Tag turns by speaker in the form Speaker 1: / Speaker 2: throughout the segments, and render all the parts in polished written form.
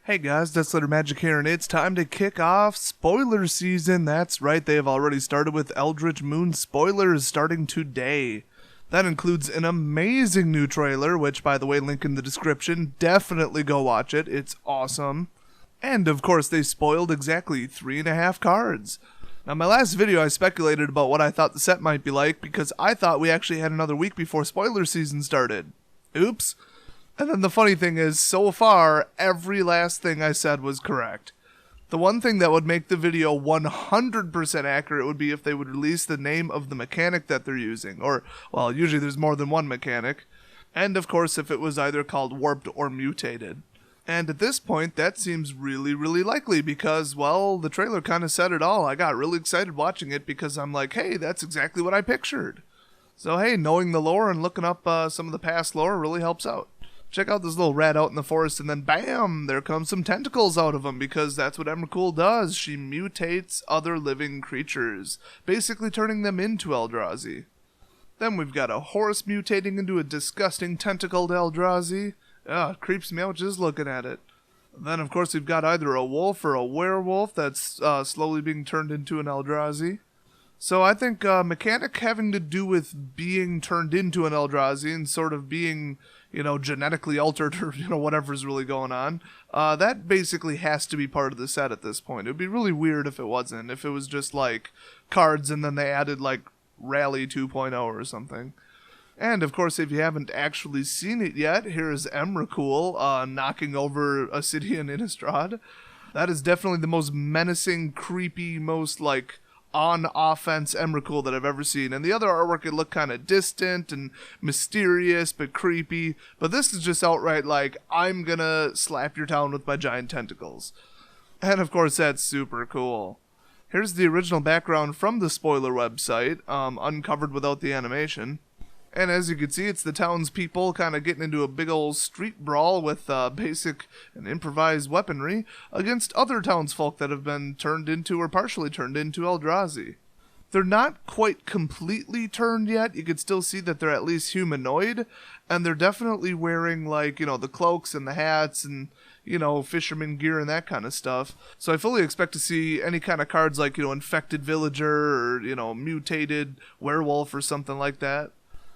Speaker 1: Hey guys, That's Letter Magic here, and it's time to kick off spoiler season. That's right, they have already started with Eldritch Moon spoilers starting today. That includes an amazing new trailer, which, by the way, link in the description. Definitely go watch it, it's awesome. And, of course, they spoiled exactly 3.5 cards. Now, my last video, I speculated about what I thought the set might be like, because I thought we actually had another week before spoiler season started. Oops. And then the funny thing is, so far, every last thing I said was correct. The one thing that would make the video 100% accurate would be if they would release the name of the mechanic that they're using. Or, well, usually there's more than one mechanic. And, of course, if it was either called warped or mutated. And at this point, that seems really, really likely because, well, the trailer kind of said it all. I got really excited watching it because I'm like, hey, that's exactly what I pictured. So, hey, knowing the lore and looking up some of the past lore really helps out. Check out this little rat out in the forest, and then bam, there comes some tentacles out of him, because that's what Emrakul does. She mutates other living creatures, basically turning them into Eldrazi. Then we've got a horse mutating into a disgusting tentacled Eldrazi. It creeps me out just looking at it. Then, of course, we've got either a wolf or a werewolf that's slowly being turned into an Eldrazi. So I think mechanic having to do with being turned into an Eldrazi and sort of being, genetically altered or, whatever's really going on, that basically has to be part of the set at this point. It would be really weird if it wasn't, if it was just like cards and then they added like Rally 2.0 or something. And of course, if you haven't actually seen it yet, here is Emrakul knocking over a city in Innistrad. That is definitely the most menacing, creepy, most like on offense Emrakul that I've ever seen. And the other artwork, it looked kind of distant and mysterious but creepy. But this is just outright like, I'm gonna slap your town with my giant tentacles. And of course, that's super cool. Here's the original background from the spoiler website, uncovered without the animation. And as you can see, it's the townspeople kind of getting into a big old street brawl with basic and improvised weaponry against other townsfolk that have been turned into or partially turned into Eldrazi. They're not quite completely turned yet. You can still see that they're at least humanoid, and they're definitely wearing like, the cloaks and the hats and, fisherman gear and that kind of stuff. So I fully expect to see any kind of cards like, infected villager or, mutated werewolf or something like that.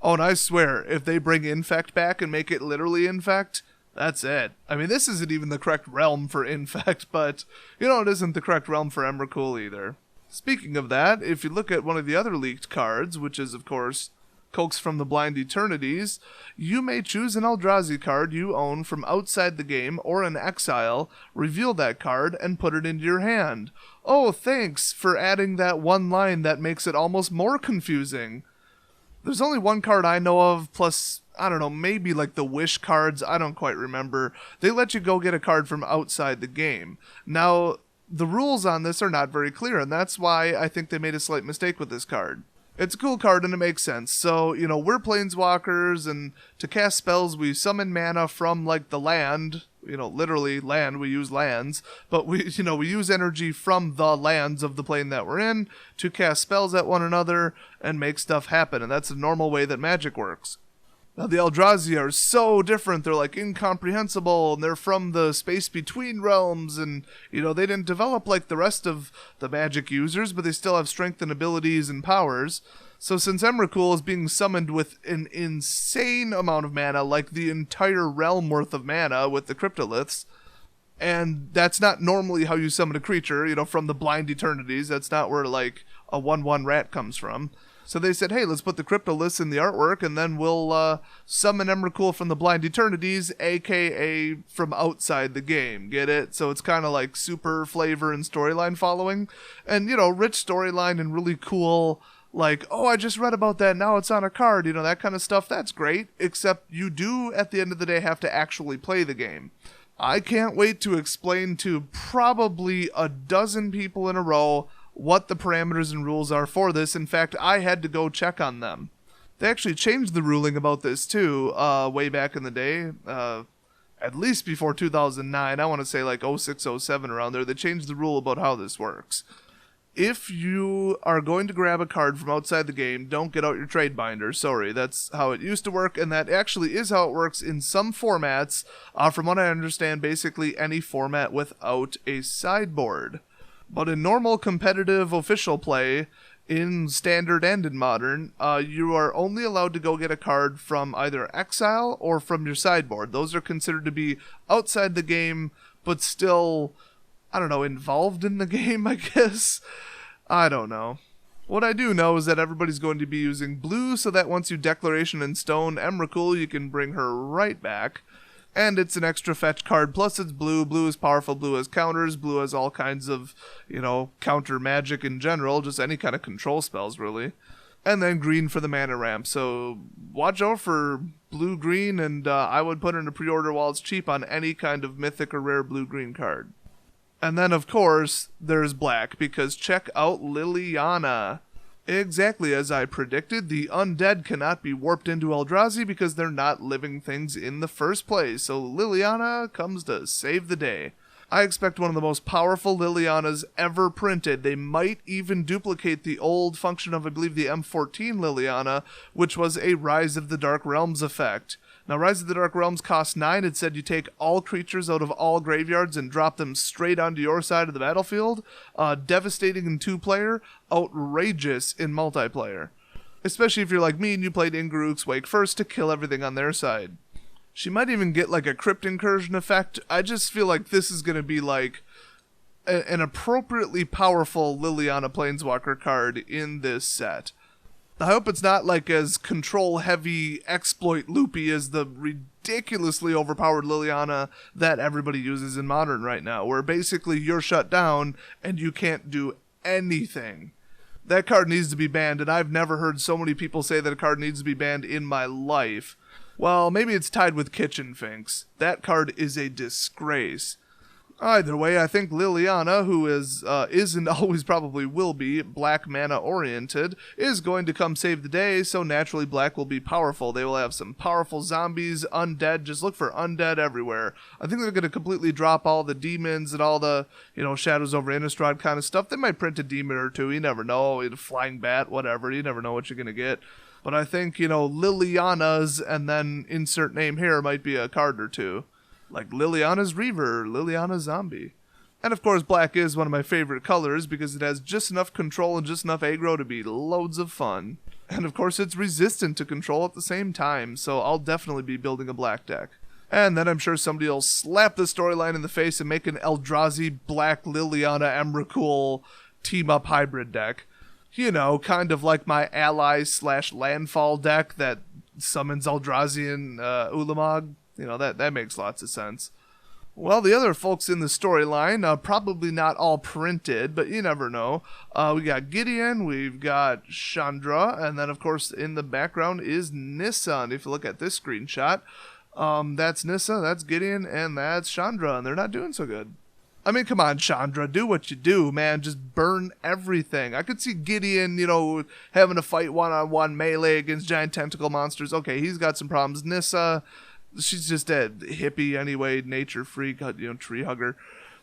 Speaker 1: Oh, and I swear, if they bring Infect back and make it literally Infect, that's it. I mean, this isn't even the correct realm for Infect, but, it isn't the correct realm for Emrakul either. Speaking of that, if you look at one of the other leaked cards, which is, of course, Coax from the Blind Eternities, you may choose an Eldrazi card you own from outside the game or in exile, reveal that card, and put it into your hand. Oh, thanks for adding that one line that makes it almost more confusing. There's only one card I know of, plus, I don't know, maybe like the Wish cards, I don't quite remember. They let you go get a card from outside the game. Now, the rules on this are not very clear, and that's why I think they made a slight mistake with this card. It's a cool card and it makes sense. So, we're planeswalkers, and to cast spells, we summon mana from, like, the land. Literally land, we use lands, but we use energy from the lands of the plane that we're in to cast spells at one another and make stuff happen, and that's a normal way that magic works. Now, the Eldrazi are so different. They're, like, incomprehensible, and they're from the space between realms, and, they didn't develop like the rest of the magic users, but they still have strength and abilities and powers. So since Emrakul is being summoned with an insane amount of mana, like the entire realm worth of mana with the Cryptoliths, and that's not normally how you summon a creature, from the Blind Eternities. That's not where, like, a 1/1 rat comes from. So they said, hey, let's put the Cryptoliths in the artwork, and then we'll summon Emrakul from the Blind Eternities, a.k.a. from outside the game. Get it? So it's kind of like super flavor and storyline following. And, rich storyline and really cool, like, oh, I just read about that, now it's on a card, that kind of stuff. That's great, except you do, at the end of the day, have to actually play the game. I can't wait to explain to probably a dozen people in a row what the parameters and rules are for this. In fact, I had to go check on them. They actually changed the ruling about this, too, way back in the day, at least before 2009. I want to say, like, 06, 07, around there. They changed the rule about how this works. if you are going to grab a card from outside the game, don't get out your trade binder. Sorry, that's how it used to work, and that actually is how it works in some formats. From what I understand, basically any format without a sideboard. But in normal competitive official play, in standard and in modern, you are only allowed to go get a card from either exile or from your sideboard. Those are considered to be outside the game, but still, I don't know, involved in the game, I guess? I don't know. What I do know is that everybody's going to be using blue, so that once you Declaration and Stone Emrakul, you can bring her right back. And it's an extra fetch card, plus it's blue. Blue is powerful, blue has counters, blue has all kinds of, counter magic in general, just any kind of control spells, really. And then green for the mana ramp, so watch out for blue-green, and I would put in a pre-order while it's cheap on any kind of mythic or rare blue-green card. And then, of course, there's black, because check out Liliana. Exactly as I predicted, the undead cannot be warped into Eldrazi because they're not living things in the first place, so Liliana comes to save the day. I expect one of the most powerful Lilianas ever printed. They might even duplicate the old function of, I believe, the M14 Liliana, which was a Rise of the Dark Realms effect. Now, Rise of the Dark Realms cost 9. It said you take all creatures out of all graveyards and drop them straight onto your side of the battlefield. Devastating in 2-player, outrageous in multiplayer. Especially if you're like me and you played Ingaruk's Wake first to kill everything on their side. She might even get like a Crypt Incursion effect. I just feel like this is going to be like an appropriately powerful Liliana Planeswalker card in this set. I hope it's not like as control-heavy, exploit-loopy as the ridiculously overpowered Liliana that everybody uses in Modern right now, where basically you're shut down and you can't do anything. That card needs to be banned, and I've never heard so many people say that a card needs to be banned in my life. Well, maybe it's tied with Kitchen Finks. That card is a disgrace. Either way, I think Liliana, who is and always probably will be black mana oriented, is going to come save the day, so naturally black will be powerful. They will have some powerful zombies, undead, just look for undead everywhere. I think they're going to completely drop all the demons and all the, Shadows over Innistrad kind of stuff. They might print a demon or two, you never know, a flying bat, whatever, you never know what you're going to get. But I think, Liliana's and then insert name here might be a card or two. Like Liliana's Reaver, Liliana's Zombie. And of course black is one of my favorite colors because it has just enough control and just enough aggro to be loads of fun. And of course it's resistant to control at the same time, so I'll definitely be building a black deck. And then I'm sure somebody will slap the storyline in the face and make an Eldrazi black Liliana Emrakul team-up hybrid deck. Kind of like my ally/landfall deck that summons Eldrazi and Ulamog. That makes lots of sense. Well, the other folks in the storyline, probably not all printed, but you never know. We got Gideon, we've got Chandra, and then, of course, in the background is Nissa. And if you look at this screenshot, that's Nissa, that's Gideon, and that's Chandra, and they're not doing so good. I mean, come on, Chandra, do what you do, man. Just burn everything. I could see Gideon, having to fight one-on-one melee against giant tentacle monsters. Okay, he's got some problems. Nissa, she's just a hippie anyway, nature freak, tree hugger.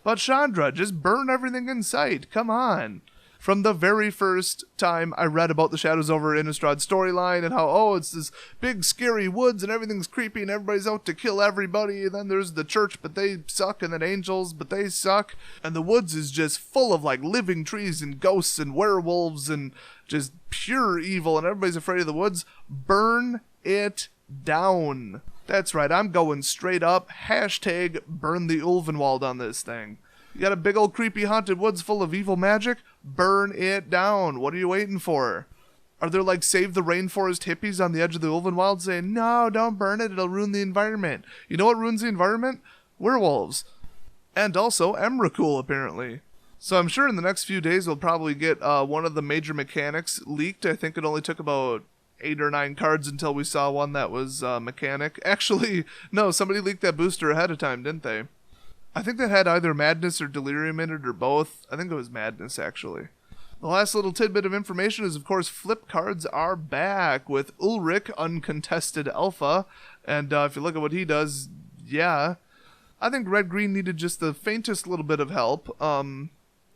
Speaker 1: But Chandra, just burn everything in sight. Come on. From the very first time I read about the Shadows over Innistrad storyline and how, it's this big scary woods and everything's creepy and everybody's out to kill everybody, and then there's the church, but they suck, and then angels, but they suck, and the woods is just full of like living trees and ghosts and werewolves and just pure evil, and everybody's afraid of the woods. Burn it down. That's right, I'm going straight up, hashtag burn the Ulvenwald on this thing. You got a big old creepy haunted woods full of evil magic? Burn it down. What are you waiting for? Are there like Save the Rainforest hippies on the edge of the Ulvenwald saying, no, don't burn it, it'll ruin the environment. You know what ruins the environment? Werewolves. And also Emrakul, apparently. So I'm sure in the next few days we'll probably get one of the major mechanics leaked. I think it only took about 8 or 9 cards until we saw one that was mechanic. Actually, no, somebody leaked that booster ahead of time, didn't they? I think that had either Madness or Delirium in it, or both. I think it was Madness, actually. The last little tidbit of information is, of course, flip cards are back with Ulrich, Uncontested Alpha. And if you look at what he does, yeah. I think Red-Green needed just the faintest little bit of help.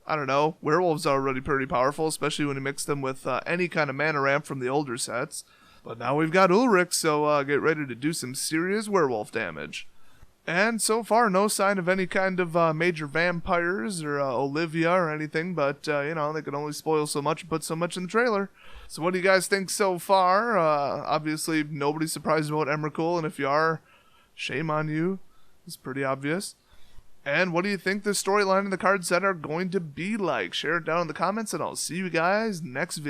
Speaker 1: I don't know, werewolves are already pretty powerful, especially when you mix them with any kind of mana ramp from the older sets. But now we've got Ulrich, so get ready to do some serious werewolf damage. And so far, no sign of any kind of major vampires or Olivia or anything, but, you know, they can only spoil so much and put so much in the trailer. So what do you guys think so far? Obviously, nobody's surprised about Emrakul, and if you are, shame on you. It's pretty obvious. And what do you think the storyline and the card set are going to be like? Share it down in the comments, and I'll see you guys next video.